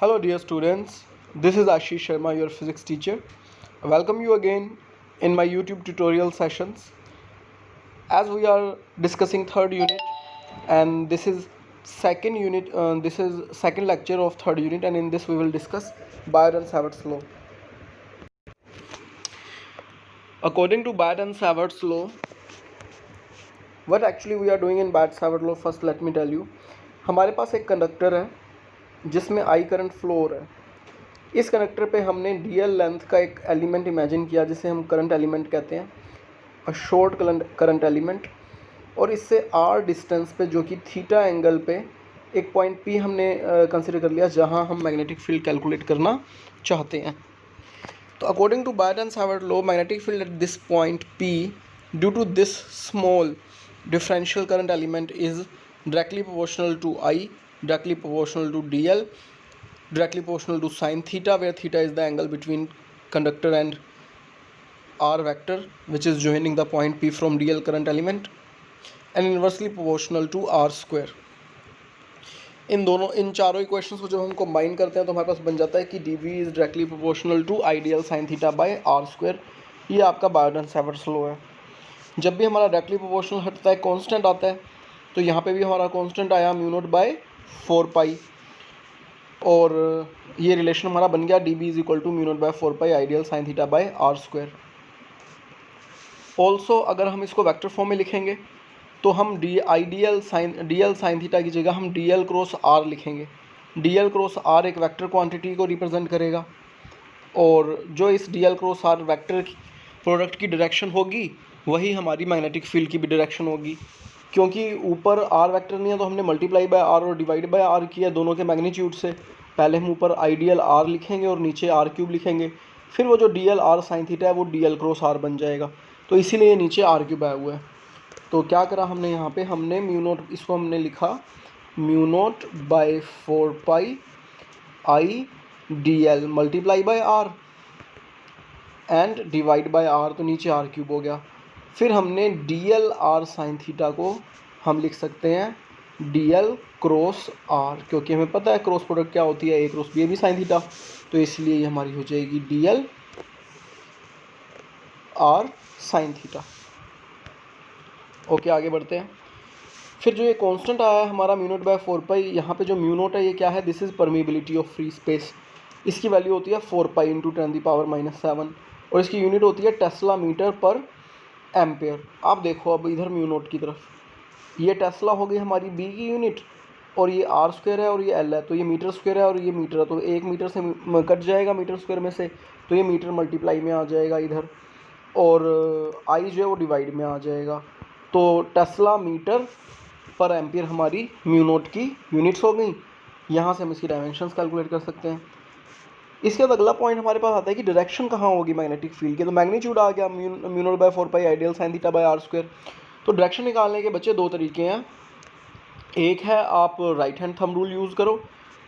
Hello dear students, this is Ashish Sharma, your physics teacher. I welcome you again in my YouTube tutorial sessions. As we are discussing third unit and this is second lecture of third unit, and in this we will discuss Bayer and Savart's law. According to Bayer and Savart's law, what actually we are doing in Bayer-Savart law, first let me tell you. हमारे पास एक conductor है जिसमें I current flow हो रहा है. इस connector पे हमने डीएल लेंथ का एक एलिमेंट इमेजिन किया जिसे हम करंट एलिमेंट कहते हैं, अ शॉर्ट करंट एलिमेंट, और इससे आर डिस्टेंस पे जो कि थीटा एंगल पे एक पॉइंट पी हमने कंसिडर कर लिया जहां हम मैग्नेटिक फील्ड कैलकुलेट करना चाहते हैं. तो according to Biot and Savart law, magnetic field at this point P due to this small differential current element is directly proportional to I, directly proportional to dl, directly proportional to sine theta, where theta is the angle between conductor and r vector which is joining the point P from dl current element, and inversely proportional to r square. इन चारों equations को जब हम combine करते हैं तो हमारे पास बन जाता है कि dv is directly proportional to I D L sine theta by R square. ये आपका बायर एंड सावर्ट्स लॉ है. जब भी हमारा डायरेक्टली प्रोपोर्शनल हटता है कांस्टेंट आता है, तो यहाँ पे भी हमारा कांस्टेंट आया म्यू नॉट बाय 4 पाई, और ये रिलेशन हमारा बन गया D B is equal to mu naught by 4 pi ideal sine theta by R square. Also अगर हम इसको वेक्टर फॉर्म में लिखेंगे तो हम डी एल साइन थीटा की जगह हम डी एल क्रॉस आर लिखेंगे. डी एल क्रॉस आर एक वेक्टर क्वांटिटी को रिप्रेजेंट करेगा, और जो इस D L cross R vector product की डायरेक्शन होगी वही हमारी मैग्नेटिक फील्ड की भी डायरेक्शन होगी. क्योंकि ऊपर आर वेक्टर नहीं है तो हमने मल्टीप्लाई बाय आर और डिवाइड बाय आर किया दोनों के मैग्नीट्यूड से. पहले हम ऊपर आइडियल आर लिखेंगे और नीचे आर क्यूब लिखेंगे, फिर वो जो D L R sine theta है वो डी एल क्रॉस आर बन जाएगा. तो इसीलिए नीचे आर क्यूब आया हुआ है. तो क्या करा हमने यहाँ पे, हमने म्यू नोट, इसको हमने लिखा mu naught by 4 pi I D L multiply by R and divide by R, तो नीचे आर क्यूब हो गया. फिर हमने D L R sine theta को हम लिख सकते हैं डी एल क्रॉस आर, क्योंकि हमें पता है क्रॉस प्रोडक्ट क्या होती है, ए क्रॉस बी भी साइन थीटा, तो इसलिए ये हमारी हो जाएगी D L R sine theta. Okay, आगे बढ़ते हैं. फिर जो ये कांस्टेंट आया है हमारा म्यू नोट बाय 4 पाई, यहाँ पे जो म्यू नोट है ये क्या है, this is permeability of free space. इसकी वैल्यू होती है 4 पाई इंटू 10⁻⁷, और इसकी यूनिट होती है टेस्ला मीटर पर एम्पेयर. आप देखो अब इधर म्यू नोट की तरफ, ये टेस्ला हो गई हमारी बी की यूनिट, और ये आर स्क्वायर है और ये एल है, तो ये मीटर स्क्वायर है और ये मीटर है, तो एक मीटर से कट जाएगा मीटर स्क्वायर में से, तो ये मीटर मल्टीप्लाई में आ जाएगा इधर, और आई जो है वो डिवाइड में आ जाएगा. तो टेस्ला मीटर पर एम्पियर हमारी म्यू नोट की यूनिट्स हो गई. यहाँ से हम इसकी डायमेंशंस कैलकुलेट कर सकते हैं. इसके बाद अगला पॉइंट हमारे पास आता है कि डायरेक्शन कहाँ होगी मैग्नेटिक फील्ड की. तो मैग्नीट्यूड आ गया mu naught by 4 pi ideal sine theta by R square. तो डायरेक्शन निकालने के बच्चे दो तरीके हैं. एक है आप right hand thumb rule use करो,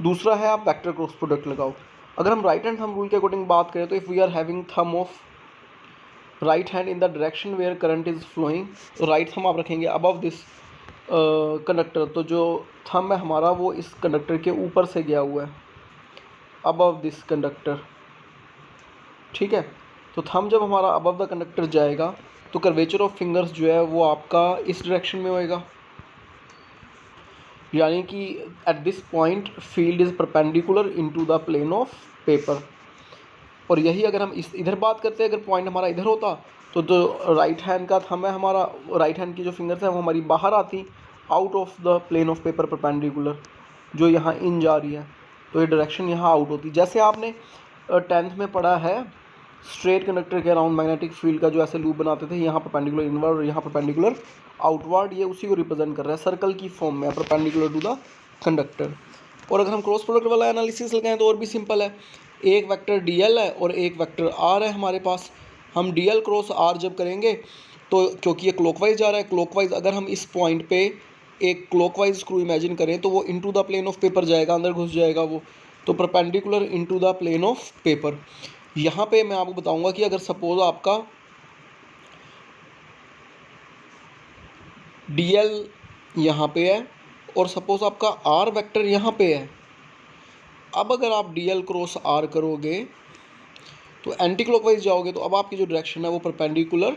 दूसरा है आप वेक्टर क्रॉस प्रोडक्ट लगाओ. अगर हम राइट हैंड थंब रूल के अकॉर्डिंग बात करें तो if we are having thumb of right hand in the direction where current is flowing, तो राइट थंब आप रखेंगे अबव दिस कंडक्टर. तो जो थंब है हमारा वो इस कंडक्टर के ऊपर से गया हुआ है, अबव दिस कंडक्टर. ठीक है, तो थंब जब हमारा अबव द कंडक्टर जाएगा तो कर्वेचर ऑफ फिंगर्स जो है वो आपका इस डायरेक्शन में होएगा, यानी कि at this point field is perpendicular into the plane of paper. और यही अगर हम इस इधर बात करते हैं, अगर पॉइंट हमारा इधर होता तो जो राइट हैंड का थंब है हमारा, राइट हैंड की जो फिंगर्स हैं वो हमारी बाहर आती out of the plane of paper perpendicular, जो यहाँ इन जा रही है, तो ये डायरेक्शन यहाँ आउट होती. जैसे आपने 10th में पढ़ा है स्ट्रेट कंडक्टर के अराउंड मैग्नेटिक फील्ड का जो ऐसे लूप बनाते थे, यहाँ परपेंडिकुलर इनवर्ड और यहाँ परपेंडिकुलर आउटवर्ड, ये उसी को रिप्रेजेंट कर रहा है सर्कल की फॉर्म में, परपेंडिकुलर टू द कंडक्टर. और अगर हम क्रॉस प्रोडक्ट वाला एनालिसिस लगाएं तो और भी सिंपल है. एक वेक्टर डी एल है और एक वेक्टर आर है हमारे पास. हम डी एल क्रॉस आर जब करेंगे तो क्योंकि ये क्लॉकवाइज जा रहा है, क्लॉकवाइज अगर हम इस पॉइंट पे एक क्लॉकवाइज स्क्रू इमेजिन करें तो वो into the plane of paper जाएगा, अंदर घुस जाएगा वो, तो perpendicular into the plane of paper. यहाँ पे मैं आपको बताऊंगा कि अगर सपोज आपका डी एल यहाँ पे है और सपोज आपका आर वेक्टर यहाँ पे है, अब अगर आप डी एल क्रॉस आर करोगे तो एंटी क्लॉकवाइज जाओगे, तो अब आपकी जो डायरेक्शन है वो परपेंडिकुलर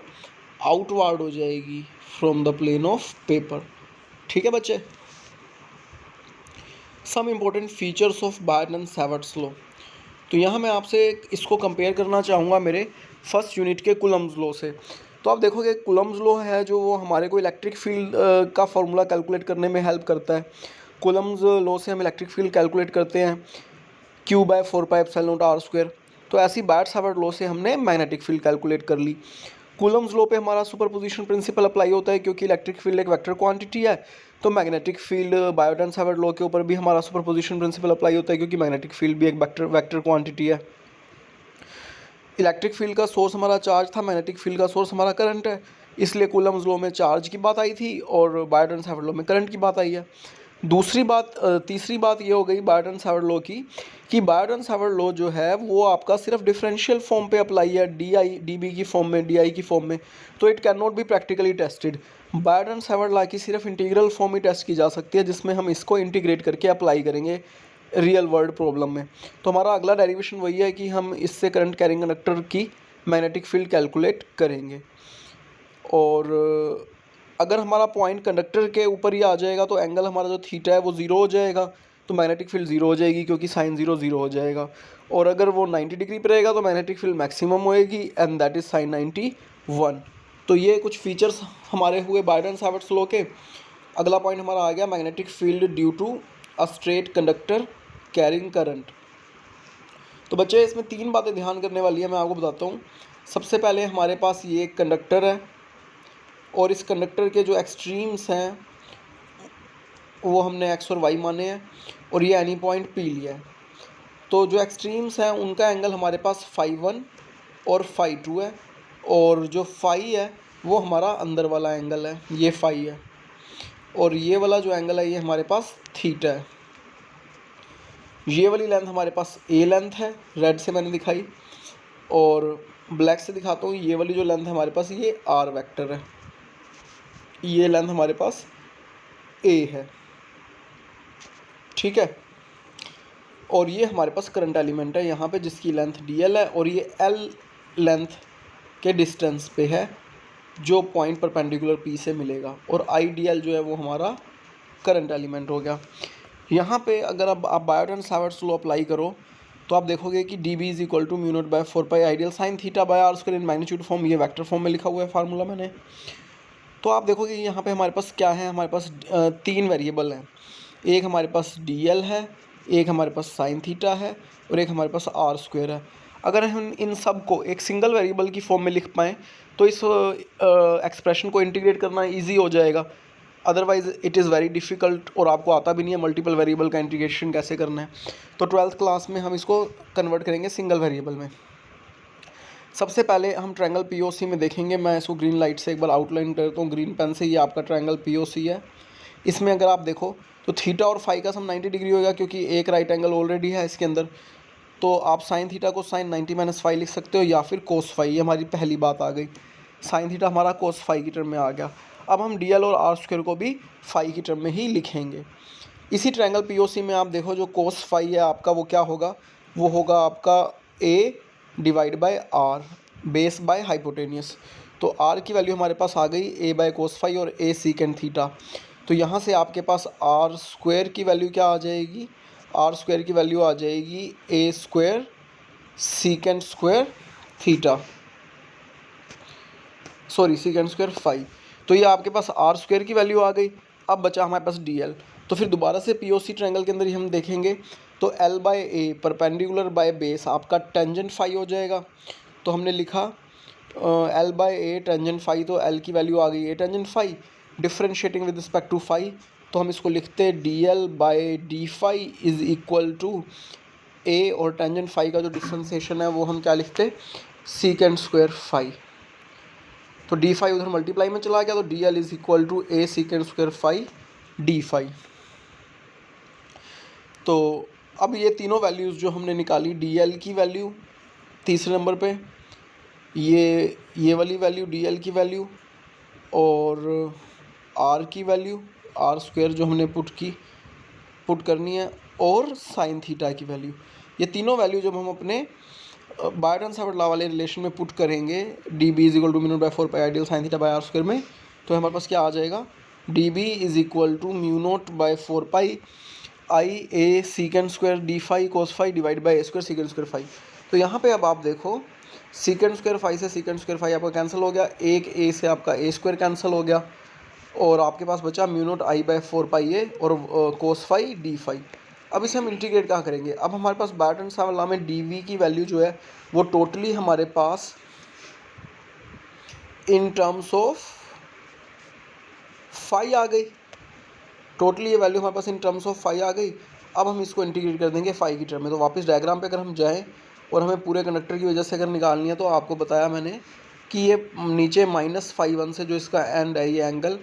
आउटवर्ड हो जाएगी from the plane of paper. ठीक है बच्चे। Some important features of Biot and Savart's law. तो यहाँ मैं आपसे इसको कंपेयर करना चाहूँगा मेरे फर्स्ट यूनिट के कूलम्स लॉ से। तो आप देखोगे कूलम्स लॉ है जो वो हमारे को इलेक्ट्रिक फील्ड का फॉर्मूला कैलकुलेट करने में हेल्प करता है। कूलम्स लॉ से हम इलेक्ट्रिक फील्ड कैलकुलेट करते हैं Q/4πε0r²। तो ऐसी बायट सावर्ट लॉ से हमने मैग्नेटिक फील्ड कैलकुलेट कर ली। कूलम्स लॉ पे हमारा सुपरपोजिशन प्रिंसिपल अप्लाई होता है क्योंकि इलेक्ट्रिक फील्ड एक वेक्टर क्वांटिटी है। तो magnetic field Biot and Savart law के ऊपर भी हमारा सुपरपोजिशन प्रिंसिपल अप्लाई होता है क्योंकि मैग्नेटिक फील्ड भी एक वेक्टर क्वांटिटी है। इलेक्ट्रिक फील्ड का सोर्स हमारा चार्ज था, मैग्नेटिक फील्ड का सोर्स हमारा करंट है, इसलिए कूलम्स लॉ में चार्ज की बात आई थी और बायट एंड सावर्ट लॉ में करंट की बात आई है। तीसरी बात ये हो गई बायट एंड सावर्ट लॉ की कि बायट एंड सावर्ट लॉ जो है वो आपका सिर्फ डिफरेंशियल फॉर्म पे अप्लाई है, डी बी की फॉर्म में, डी आई की फॉर्म में, तो it can not be practically tested. Biot and Savart law की सिर्फ इंटीग्रल फॉर्म ही टेस्ट की जा सकती है, जिसमें हम इसको इंटीग्रेट करके अप्लाई करेंगे रियल वर्ल्ड प्रॉब्लम में। तो हमारा अगला डेरिवेशन वही है कि हम इससे करंट कैरिंग कंडक्टर की मैग्नेटिक फील्ड कैलकुलेट करेंगे। और अगर हमारा पॉइंट कंडक्टर के ऊपर ही आ जाएगा तो एंगल हमारा जो थीटा है वो ज़ीरो हो जाएगा, तो मैग्नेटिक फील्ड ज़ीरो हो जाएगी क्योंकि साइन ज़ीरो ज़ीरो हो जाएगा। और अगर वो 90 डिग्री पर रहेगा तो मैग्नेटिक फील्ड मैक्सिमम होएगी एंड दैट इज़ साइन 91। तो ये कुछ फीचर्स हमारे हुए बायट एंड सावर्ट्स लॉ के। अगला पॉइंट हमारा आ गया magnetic field due to a straight conductor carrying current. तो बच्चे इसमें 3 बातें ध्यान करने वाली है, मैं आपको बताता हूँ। सबसे पहले हमारे पास ये एक कंडक्टर है और इस कंडक्टर के जो एक्सट्रीम्स हैं वो हमने एक्स और वाई माने हैं और ये एनी पॉइंट पी लिया है। तो जो एक्सट्रीम्स हैं उनका एंगल हमारे पास φ1 और φ2 है और जो फाई है वो हमारा अंदर वाला एंगल है, ये फाई है, और ये वाला जो एंगल है ये हमारे पास थीटा है। ये वाली लेंथ हमारे पास ए लेंथ है, रेड से मैंने दिखाई, और ब्लैक से दिखाता हूँ। ये वाली जो लेंथ है हमारे पास ये आर वेक्टर है, ये लेंथ हमारे पास ए है। ठीक है। और ये हमारे पास करंट एलिमेंट है यहाँ पे जिसकी लेंथ डी एल है और ये एल लेंथ के डिस्टेंस पे है जो पॉइंट परपेंडिकुलर पी से मिलेगा, और आई डी एल जो है वो हमारा करंट एलिमेंट हो गया। यहाँ पे अगर अब आप Biot and Savart's law apply करो तो आप देखोगे कि D B is equal to mu naught by 4 pi ideal sine theta by R square in magnitude form, ये वेक्टर फॉर्म में लिखा हुआ है फार्मूला मैंने। तो आप देखोगे यहाँ पे हमारे पास क्या है, हमारे पास 3 वेरिएबल हैं। एक हमारे पास डी एल है, एक हमारे पास साइन थीटा है और एक हमारे पास आर स्क्वायर है। अगर हम इन सब को एक सिंगल वेरिएबल की फॉर्म में लिख पाएँ तो इस एक्सप्रेशन को इंटीग्रेट करना ईजी हो जाएगा, otherwise it is very difficult और आपको आता भी नहीं है मल्टीपल वेरिएबल का इंटीग्रेशन कैसे करना है। तो 12th क्लास में हम इसको कन्वर्ट करेंगे सिंगल वेरिएबल में। सबसे पहले हम ट्रायंगल पीओसी में देखेंगे। मैं इसको ग्रीन लाइट से एक बार आउटलाइन करता हूँ ग्रीन पेन से। ये आपका ट्रायंगल पीओसी है। इसमें अगर आप देखो तो थीटा और फाई का सम 90 डिग्री होगा क्योंकि एक राइट एंगल ऑलरेडी है इसके अंदर। तो आप साइन थीटा को साइन 90 माइनस फाई लिख सकते हो या फिर कोस फाई। ये हमारी पहली बात आ गई। साइन थीटा हमारा कोस फाई की टर्म में आ गया। अब हम डी एल और आर स्क्वायर को भी फाई की टर्म में ही लिखेंगे। इसी ट्रायंगल पीओसी में आप देखो जो कोस फाई है आपका वो क्या होगा, वो होगा आपका A divide by R base by hypotenuse. तो आर की वैल्यू हमारे पास आ गई ए बाय कोस फाई और ए सीकेंड थीटा। तो यहाँ से आपके पास आर स्क्वायर की वैल्यू क्या आ जाएगी, आर स्क्वायर की वैल्यू आ जाएगी A square सीकेंड square theta, sorry secant square phi. तो ये आपके पास आर स्क्वायर की वैल्यू आ गई। अब बचा हमारे पास डी एल। तो फिर दोबारा से पीओसी ट्रायंगल के अंदर ही हम देखेंगे तो L by A perpendicular by base आपका टेंजेंट फाई हो जाएगा। तो हमने लिखा L by A tangent phi, तो एल की वैल्यू आ गई A tangent phi. Differentiating with respect to phi तो हम इसको लिखते D L by D phi is equal to A, और टेंजेंट फाई का जो डिफ्रेंशिएशन है वो हम क्या लिखते सीकेंड स्क्वायर फाई। तो डी फाई उधर मल्टीप्लाई में चला गया तो D L is equal to a second square phi D phi. तो अब ये तीनों वैल्यूज़ जो हमने निकाली, डी एल की वैल्यू तीसरे नंबर पे, ये वाली वैल्यू डी एल की वैल्यू और आर की वैल्यू आर स्क्वायर जो हमने पुट करनी है, और साइन थीटा की वैल्यू। ये तीनों वैल्यू जब हम अपने बायरन सावर्ट लॉ वाले रिलेशन में पुट करेंगे D B is equal to mu naught by 4 pi ideal sine theta by R square में, तो हमारे पास क्या आ जाएगा, D B is equal to mu naught by 4 pi I A second square D phi cos phi divide by A square सीकेंड square phi. तो यहाँ पे अब आप देखो सीकेंड स्क्वायर फाई से सीकेंड स्क्वायर फाई आपका कैंसिल हो गया, एक ए से आपका ए स्क्वायर कैंसिल हो गया और आपके पास बचा म्यू नॉट आई बाय 4 पाई ए और कोस फाई डी फाई। अब इसे हम इंटीग्रेट क्या करेंगे, अब हमारे पास बायरन सावर्ट लॉ में डी वी की वैल्यू जो है वो टोटली हमारे पास इन टर्म्स ऑफ फाई आ गई, टोटली ये वैल्यू हमारे पास इन टर्म्स ऑफ फाई आ गई। अब हम इसको इंटीग्रेट कर देंगे फाई की टर्म में। तो वापस डायग्राम पे अगर हम जाएं और हमें पूरे कंडक्टर की वजह से अगर निकालनी है तो आपको बताया मैंने कि ये नीचे -φ1 से जो इसका एंड है ये एंगल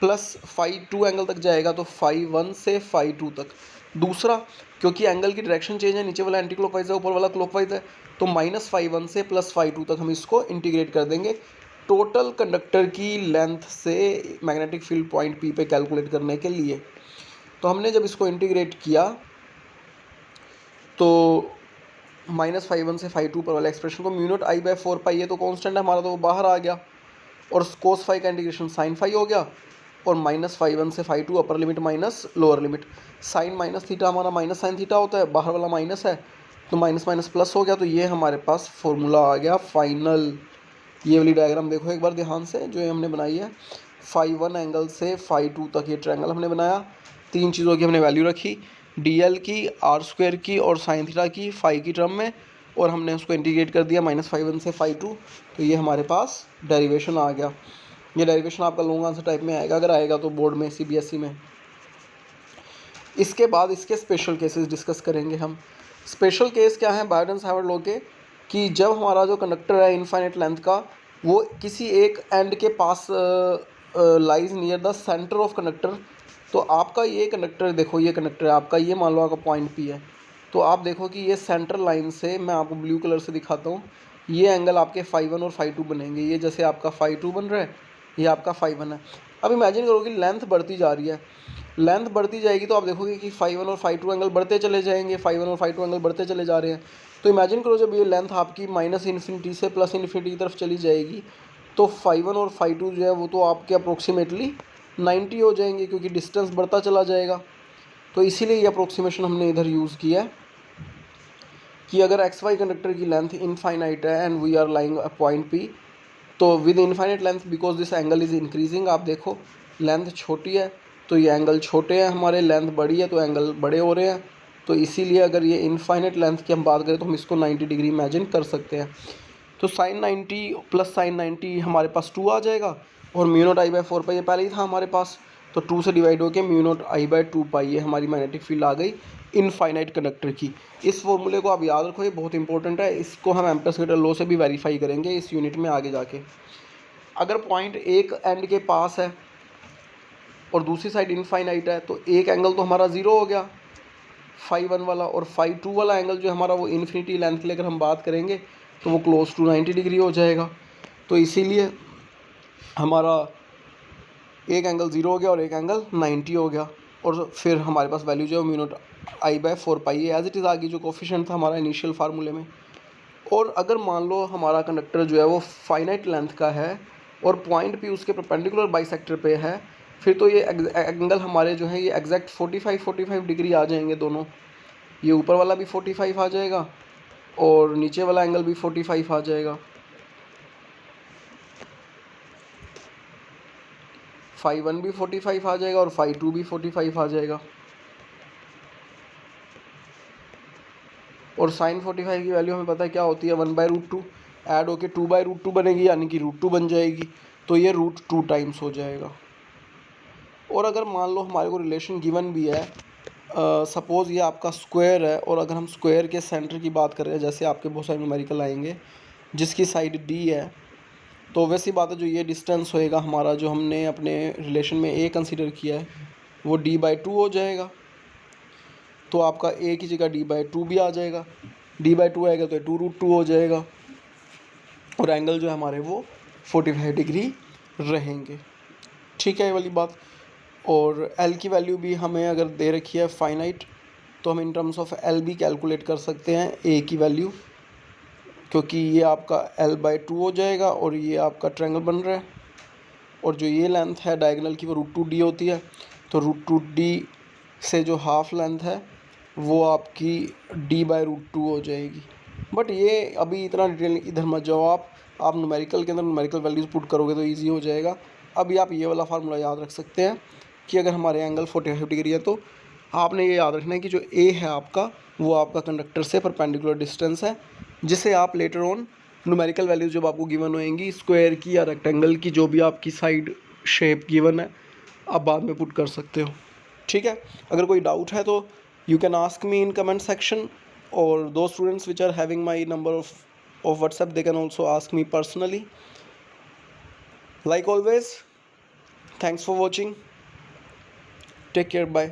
प्लस φ2 एंगल तक जाएगा, तो φ1 से φ2 तक। दूसरा, क्योंकि एंगल की डायरेक्शन चेंज है, नीचे वाला एंटी क्लॉकवाइज है, ऊपर वाला क्लॉकवाइज है, तो -φ1 से +φ2 तक हम इसको इंटीग्रेट कर देंगे टोटल कंडक्टर की लेंथ से मैग्नेटिक फील्ड पॉइंट पी पे कैलकुलेट करने के लिए। तो हमने जब इसको इंटीग्रेट किया तो -φ1 से φ2 पर वाले एक्सप्रेशन को म्यू नॉट आई बाय 4 पाई है तो कांस्टेंट है हमारा, तो वो बाहर आ गया और कोस फाई का इंटीग्रेशन साइन फाई हो गया और -φ1 से φ2 upper limit minus lower limit, sine minus theta हमारा माइनस साइन थीटा होता है, बाहर वाला माइनस है तो माइनस माइनस प्लस हो गया। तो ये हमारे पास फॉर्मूला आ गया फाइनल। ये वाली डायग्राम देखो एक बार ध्यान से जो हमने बनाई है, φ1 एंगल से φ2 तक ये ट्रायंगल हमने बनाया, तीन चीज़ों की हमने वैल्यू रखी, dl की, आर स्क्वायर की और साइन थीटा की फाई की टर्म में, और हमने उसको इंटीग्रेट कर दिया -φ1 से φ2। तो ये हमारे पास डेरिवेशन आ गया। ये डेरिवेशन आपका लॉन्ग आंसर टाइप में आएगा, अगर आएगा तो बोर्ड में CBSE में। इसके बाद इसके स्पेशल केसेस डिस्कस करेंगे हम। स्पेशल केस क्या है बायरन सावर्ट लॉ के, कि जब हमारा जो कंडक्टर है इनफाइनाइट लेंथ का वो किसी एक एंड के पास lies near the centre of conductor. तो आपका ये कंडक्टर देखो, ये कंडक्टर है आपका, ये मान लो आपका पॉइंट P है, तो आप देखो कि ये सेंटर लाइन से, मैं आपको ब्लू कलर से दिखाता हूँ, ये एंगल आपके φ1 और φ2 बनेंगे। ये जैसे आपका φ2 बन रहा है, ये आपका φ1 है। अब इमेजिन करो कि लेंथ बढ़ती जा रही है, लेंथ बढ़ती जाएगी तो आप देखोगे कि φ1 और φ2 एंगल बढ़ते चले जाएंगे, φ1 और φ2 एंगल बढ़ते चले जा रहे हैं। तो इमेजिन करो जब ये लेंथ आपकी -∞ से +∞ की तरफ चली जाएगी तो φ1 और φ2 जो है वो तो आपके अप्रोक्सीमेटली 90 हो जाएंगे, क्योंकि डिस्टेंस बढ़ता चला जाएगा। तो इसीलिए ये अप्रोक्सीमेशन हमने इधर यूज़ किया है कि अगर XY कंडक्टर की लेंथ इनफाइनाइट है and we are lying a point P, तो with infinite length because this angle is increasing, आप देखो लेंथ छोटी है तो ये एंगल छोटे हैं हमारे, लेंथ बड़ी है तो एंगल बड़े हो रहे हैं। तो इसीलिए अगर ये इनफाइनाइट लेंथ की हम बात करें तो हम इसको 90 डिग्री इमेजिन कर सकते हैं। तो sin 90 प्लस sin 90 हमारे पास 2 आ जाएगा और म्यू नॉट आई बाय 4 पाई ये पहले ही था हमारे पास, तो 2 से डिवाइड होकर म्यू नॉट आई बाय 2 पाई ये हमारी मैग्नेटिक फील्ड आ गई इनफाइनाइट कंडक्टर की। इस फॉर्मूले को आप याद रखो, ये बहुत इंपॉर्टेंट है, इसको हम एम्परस गेटर लॉ से भी वेरीफाई करेंगे इस यूनिट में आगे जाके। अगर पॉइंट एक एंड के पास है और दूसरी साइड इनफाइनाइट है तो एक एंगल तो हमारा 0 हो गया φ1 वाला, और φ2 वाला एंगल जो हमारा वो इन्फिनिटी लेंथ के लिए अगर हम बात करेंगे तो वो क्लोज टू 90 डिग्री हो जाएगा। तो इसीलिए हमारा एक एंगल 0 हो गया और एक एंगल 90 हो गया, और फिर हमारे पास वैल्यू जो है mu naught I by 4 pi as it is आ गई, जो कोफिशिएंट था हमारा इनिशियल फार्मूले में। और अगर मान लो हमारा कंडक्टर जो है वो फाइनाइट लेंथ का है और पॉइंट भी उसके परपेंडिकुलर बाइसेक्टर पे है, फिर तो ये एंगल हमारे जो है ये एग्जैक्ट 45 डिग्री आ जाएंगे दोनों। ये ऊपर वाला भी 45 आ जाएगा और नीचे वाला एंगल भी 45 आ जाएगा। φ1 भी 45 आ जाएगा और φ2 भी 45 आ जाएगा। और साइन 45 की वैल्यू हमें पता है क्या होती है, 1/√2 ऐड होके 2/√2 बनेगी, यानी कि √2 बन जाएगी, तो ये √2 टाइम्स हो जाएगा। और अगर मान लो हमारे को रिलेशन गिवन भी है, सपोज़ ये आपका स्क्वायर है, और अगर हम स्क्वायर के सेंटर की बात करें, जैसे आपके बहुत सारे न्यूमेरिकल आएंगे जिसकी साइड D है, तो वैसी बात है जो ये डिस्टेंस होएगा हमारा, जो हमने अपने रिलेशन में A कंसीडर किया है, वो D/2 हो जाएगा। तो आपका A की जगह D/2 भी आ जाएगा, D/2 आएगा तो 2√2 हो जाएगा, और एंगल जो है हमारे वो 45 डिग्री रहेंगे। ठीक है ये वाली बात। और L की वैल्यू भी हमें अगर दे रखी है फाइनाइट, तो हम इन टर्म्स ऑफ एल भी कैलकुलेट कर सकते हैं ए की वैल्यू, क्योंकि ये आपका l/2 हो जाएगा और ये आपका ट्रायंगल बन रहा है, और जो ये लेंथ है डायगोनल की वो √2d होती है, तो √2d से जो हाफ लेंथ है वो आपकी d/√2 हो जाएगी। बट ये अभी इतना डिटेल इधर मत जाओ, आप न्यूमेरिकल के अंदर न्यूमेरिकल वैल्यूज़ पुट करोगे तो ईजी हो जाएगा। अभी आप ये वाला फार्मूला याद रख सकते हैं कि अगर हमारे एंगल 45 डिग्री है तो आपने ये याद रखना है कि जो ए है आपका वो आपका कंडक्टर से परपेंडिकुलर डिस्टेंस है, जिसे आप लेटर ऑन न्यूमेरिकल वैल्यूज़ जब आपको गिवन होएंगी स्क्वायर की या रेक्टेंगल की, जो भी आपकी साइड शेप गिवन है, आप बाद में पुट कर सकते हो। ठीक है, अगर कोई डाउट है तो you can ask me in comment section, और दो students which are having my number of WhatsApp they can also ask me personally. Like always, thanks for watching. Take care. Bye.